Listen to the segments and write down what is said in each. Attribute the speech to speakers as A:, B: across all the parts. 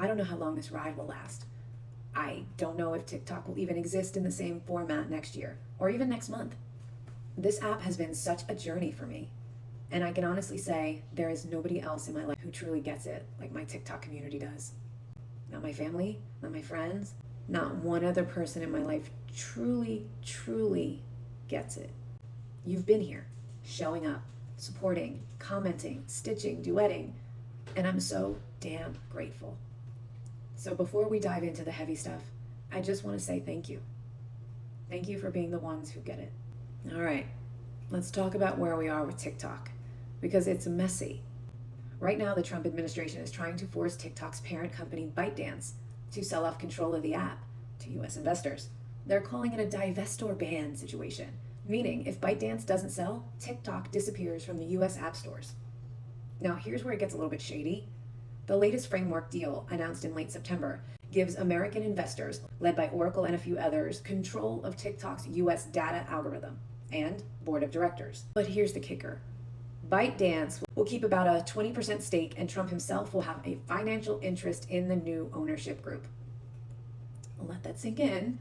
A: I don't know how long this ride will last. I don't know if TikTok will even exist in the same format next year or even next month. This app has been such a journey for me. And I can honestly say there is nobody else in my life who truly gets it like my TikTok community does. Not my family, not my friends, not one other person in my life truly, truly gets it. You've been here, showing up, supporting, commenting, stitching, duetting, and I'm so damn grateful. So before we dive into the heavy stuff, I just want to say thank you. Thank you for being the ones who get it. All right, let's talk about where we are with TikTok, because it's messy. Right now, the Trump administration is trying to force TikTok's parent company, ByteDance, to sell off control of the app to US investors. They're calling it a divest or ban situation, meaning if ByteDance doesn't sell, TikTok disappears from the US app stores. Now, here's where it gets a little bit shady. The latest framework deal, announced in late September, gives American investors, led by Oracle and a few others, control of TikTok's US data algorithm and board of directors. But here's the kicker. ByteDance will keep about a 20% stake, and Trump himself will have a financial interest in the new ownership group. Let that sink in.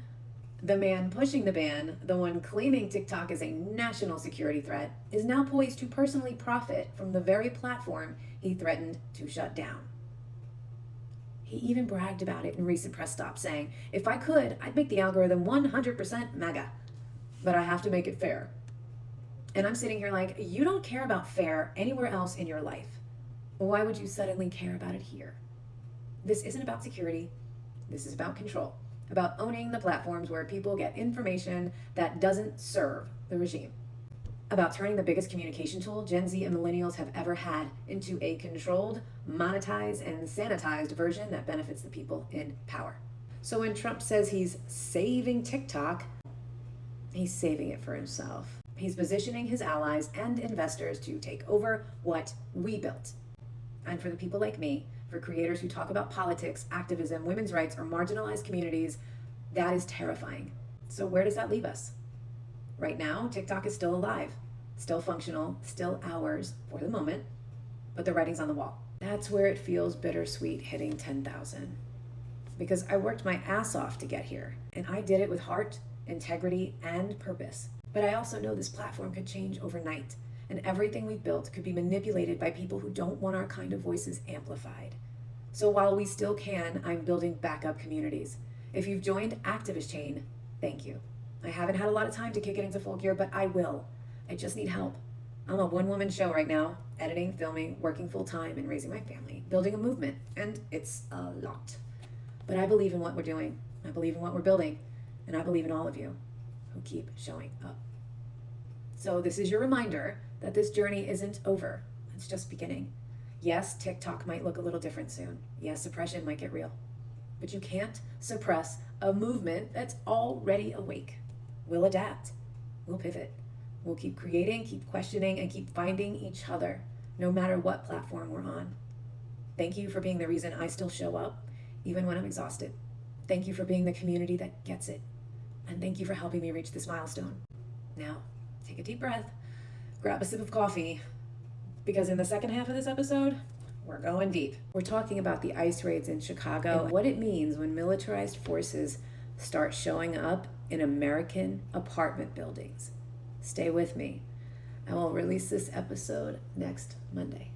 A: The man pushing the ban, the one claiming TikTok is a national security threat, is now poised to personally profit from the very platform he threatened to shut down. He even bragged about it in recent press stops, saying, "If I could, I'd make the algorithm 100% MAGA, but I have to make it fair." And I'm sitting here like, you don't care about fair anywhere else in your life. Why would you suddenly care about it here? This isn't about security. This is about control, about owning the platforms where people get information that doesn't serve the regime, about turning the biggest communication tool Gen Z and millennials have ever had into a controlled, monetized, and sanitized version that benefits the people in power. So when Trump says he's saving TikTok, he's saving it for himself. He's positioning his allies and investors to take over what we built. And for the people like me, for creators who talk about politics, activism, women's rights, or marginalized communities, that is terrifying. So where does that leave us? Right now, TikTok is still alive, still functional, still ours for the moment, but the writing's on the wall. That's where it feels bittersweet hitting 10,000. Because I worked my ass off to get here, and I did it with heart, integrity, and purpose. But I also know this platform could change overnight, and everything we've built could be manipulated by people who don't want our kind of voices amplified. So while we still can, I'm building backup communities. If you've joined Activist Chain, thank you. I haven't had a lot of time to kick it into full gear, but I will. I just need help. I'm a one-woman show right now, editing, filming, working full-time, and raising my family, building a movement, and it's a lot. But I believe in what we're doing. I believe in what we're building, and I believe in all of you who keep showing up. So this is your reminder that this journey isn't over. It's just beginning. Yes, TikTok might look a little different soon. Yes, suppression might get real. But you can't suppress a movement that's already awake. We'll adapt. We'll pivot. We'll keep creating, keep questioning, and keep finding each other, no matter what platform we're on. Thank you for being the reason I still show up, even when I'm exhausted. Thank you for being the community that gets it. And thank you for helping me reach this milestone. Now, take a deep breath, grab a sip of coffee, because in the second half of this episode, we're going deep. We're talking about the ICE raids in Chicago and what it means when militarized forces start showing up in American apartment buildings. Stay with me. I will release this episode next Monday.